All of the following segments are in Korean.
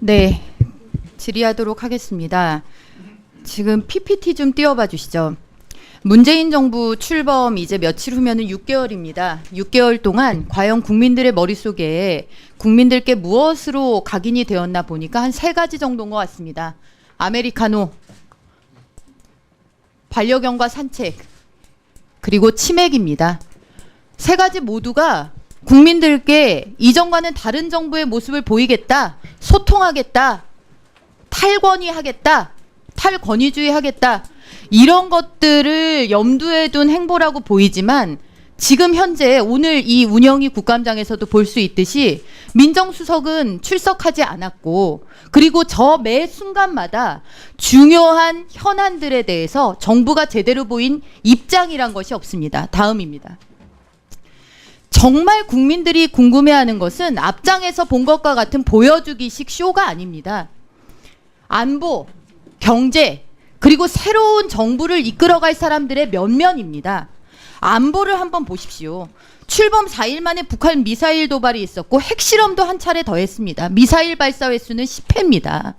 네, 질의하도록 하겠습니다. 지금 PPT 좀 띄워봐 주시죠. 문재인 정부 출범 이제 며칠 후면은 6개월입니다. 6개월 동안 과연 국민들의 머릿속에 국민들께 무엇으로 각인이 되었나 보니까 한 3가지 정도인 것 같습니다. 아메리카노, 반려견과 산책, 그리고 치맥입니다. 3가지 모두가 국민들께 이전과는 다른 정부의 모습을 보이겠다, 소통하겠다, 탈권위하겠다, 탈권위주의하겠다, 이런 것들을 염두에 둔 행보라고 보이지만 지금 현재 오늘 이 운영위 국감장에서도 볼 수 있듯이 민정수석은 출석하지 않았고, 그리고 저 매 순간마다 중요한 현안들에 대해서 정부가 제대로 보인 입장이란 것이 없습니다. 다음입니다. 정말 국민들이 궁금해하는 것은 앞장에서 본 것과 같은 보여주기식 쇼가 아닙니다. 안보, 경제, 그리고 새로운 정부를 이끌어갈 사람들의 면면입니다. 안보를 한번 보십시오. 출범 4일 만에 북한 미사일 도발이 있었고 핵실험도 한 차례 더 했습니다. 미사일 발사 횟수는 10회입니다.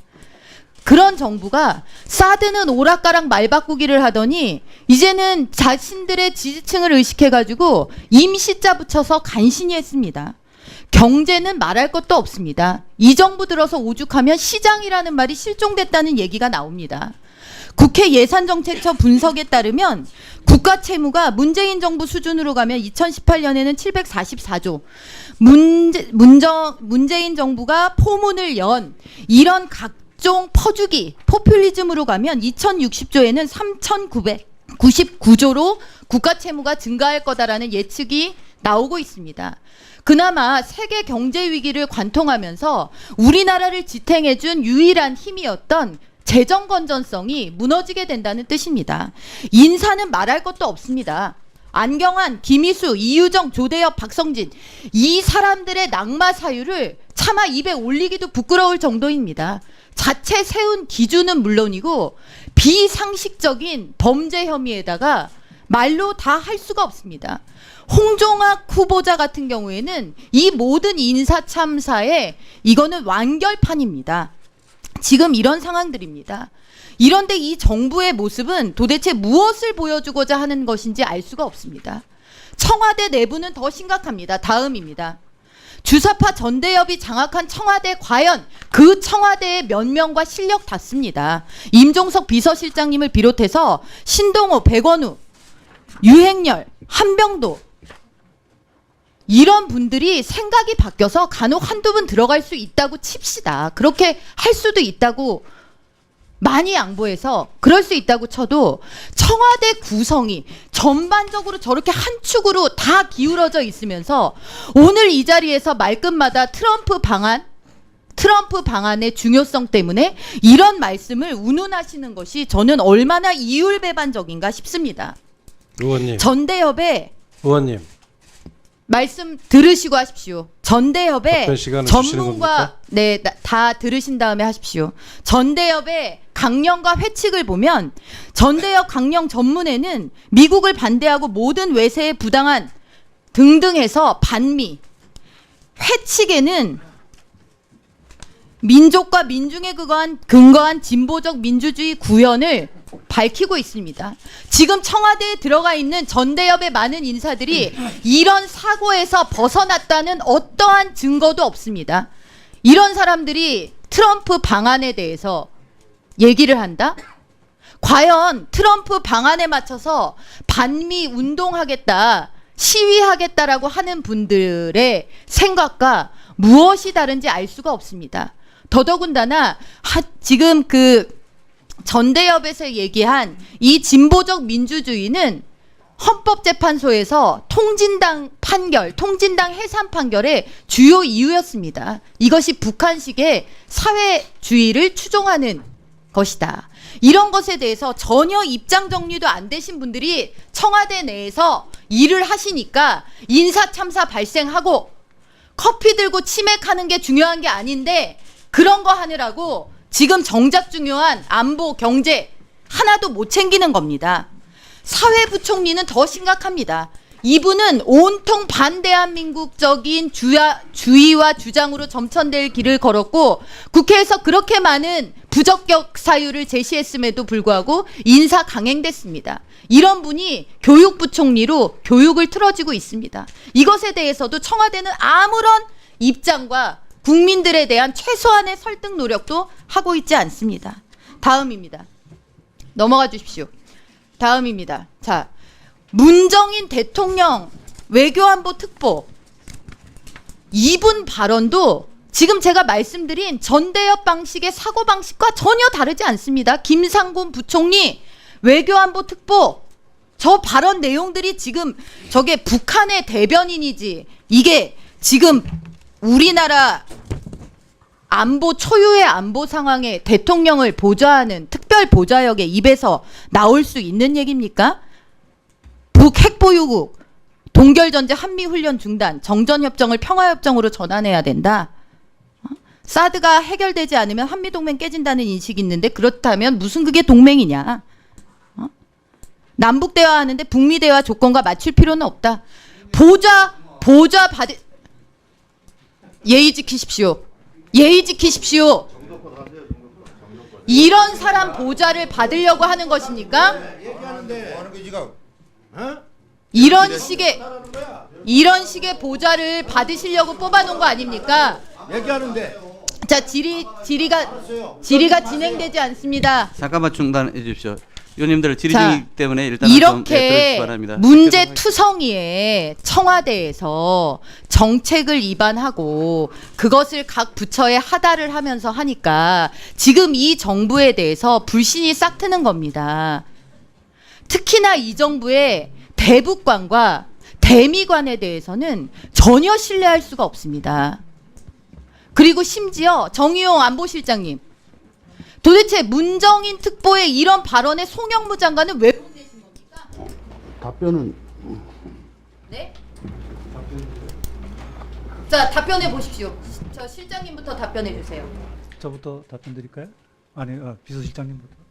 그런 정부가 사드는 오락가락 말바꾸기를 하더니 이제는 자신들의 지지층을 의식해가지고 임시자 붙여서 간신히 했습니다. 경제는 말할 것도 없습니다. 이 정부 들어서 오죽하면 시장이라는 말이 실종됐다는 얘기가 나옵니다. 국회 예산정책처 분석에 따르면 국가 채무가 문재인 정부 수준으로 가면 2018년에는 744조, 문재인 정부가 포문을 연 이런 각종 퍼주기, 포퓰리즘으로 가면 2060조에는 3999조로 국가 채무가 증가할 거다라는 예측이 나오고 있습니다. 그나마 세계 경제 위기를 관통하면서 우리나라를 지탱해준 유일한 힘이었던 재정 건전성이 무너지게 된다는 뜻입니다. 인사는 말할 것도 없습니다. 안경환, 김희수, 이유정, 조대엽, 박성진, 이 사람들의 낙마 사유를 차마 입에 올리기도 부끄러울 정도입니다. 자체 세운 기준은 물론이고 비상식적인 범죄 혐의에다가 말로 다 할 수가 없습니다. 홍종학 후보자 같은 경우에는 이 모든 인사 참사에 이거는 완결판입니다. 지금 이런 상황들입니다. 이런데 이 정부의 모습은 도대체 무엇을 보여주고자 하는 것인지 알 수가 없습니다. 청와대 내부는 더 심각합니다. 다음입니다. 주사파 전대협이 장악한 청와대, 과연 그 청와대의 면면과 실력 닿습니다. 임종석 비서실장님을 비롯해서 신동호, 백원우, 유행열, 한병도, 이런 분들이 생각이 바뀌어서 간혹 한두 분 들어갈 수 있다고 칩시다. 그렇게 할 수도 있다고 많이 양보해서 그럴 수 있다고 쳐도 청와대 구성이 전반적으로 저렇게 한 축으로 다 기울어져 있으면서 오늘 이 자리에서 말끝마다 트럼프 방안의 중요성 때문에 이런 말씀을 운운하시는 것이 저는 얼마나 이율배반적인가 싶습니다. 의원님. 전대협의 의원님. 말씀 들으시고 하십시오. 전대협의 전문가, 네, 다 들으신 다음에 하십시오. 전대협의 강령과 회칙을 보면 전대협 강령 전문에는 미국을 반대하고 모든 외세에 부당한 등등 해서 반미, 회칙에는 민족과 민중에 근거한 진보적 민주주의 구현을 밝히고 있습니다. 지금 청와대에 들어가 있는 전대협의 많은 인사들이 이런 사고에서 벗어났다는 어떠한 증거도 없습니다. 이런 사람들이 트럼프 방안에 대해서 얘기를 한다? 과연 트럼프 방안에 맞춰서 반미 운동하겠다, 시위하겠다라고 하는 분들의 생각과 무엇이 다른지 알 수가 없습니다. 더더군다나 지금 그 전대협에서 얘기한 이 진보적 민주주의는 헌법재판소에서 통진당 해산 판결의 주요 이유였습니다. 이것이 북한식의 사회주의를 추종하는 것이다. 이런 것에 대해서 전혀 입장 정리도 안 되신 분들이 청와대 내에서 일을 하시니까 인사참사 발생하고 커피 들고 치맥하는 게 중요한 게 아닌데 그런 거 하느라고 지금 정작 중요한 안보, 경제 하나도 못 챙기는 겁니다. 사회부총리는 더 심각합니다. 이분은 온통 반대한민국적인 주의와 주장으로 점천될 길을 걸었고 국회에서 그렇게 많은 부적격 사유를 제시했음에도 불구하고 인사 강행됐습니다. 이런 분이 교육부총리로 교육을 틀어지고 있습니다. 이것에 대해서도 청와대는 아무런 입장과 국민들에 대한 최소한의 설득 노력도 하고 있지 않습니다. 다음입니다. 넘어가 주십시오. 다음입니다. 자, 문정인 대통령 외교안보 특보 이분 발언도 지금 제가 말씀드린 전대협 방식의 사고방식과 전혀 다르지 않습니다. 김상곤 부총리 외교안보 특보 저 발언 내용들이 지금 저게 북한의 대변인이지 이게 지금 우리나라 안보 초유의 안보 상황에 대통령을 보좌하는 특별 보좌역의 입에서 나올 수 있는 얘기입니까? 핵보유국, 동결전제 한미훈련 중단, 정전협정을 평화협정으로 전환해야 된다. 사드가 해결되지 않으면 한미동맹 깨진다는 인식이 있는데 그렇다면 무슨 그게 동맹이냐. 남북대화하는데 북미대화 조건과 맞출 필요는 없다. 보좌 받을 예의 지키십시오. 예의 지키십시오. 이런 사람 보좌를 받으려고 하는 것입니까? 이런 식의 보좌를 받으시려고 뽑아놓은 거 아닙니까? 얘기하는데. 자, 질의가 진행되지 않습니다. 잠깐만 중단해 주십시오. 의원님들 질의 자, 중이기 때문에 일단 좀 이렇게 들어주시기 바랍니다. 문제투성이에 청와대에서 정책을 위반하고 그것을 각 부처에 하달을 하면서 하니까 지금 이 정부에 대해서 불신이 싹트는 겁니다. 특히나 이 정부의 대북관과 대미관에 대해서는 전혀 신뢰할 수가 없습니다. 그리고 심지어 정의용 안보실장님, 도대체 문정인 특보의 이런 발언에 송영무 장관은 왜 보내신 겁니까? 답변은 네? 자, 답변해 보십시오. 저 실장님부터 답변해 주세요. 저부터 답변 드릴까요? 아니, 비서실장님부터.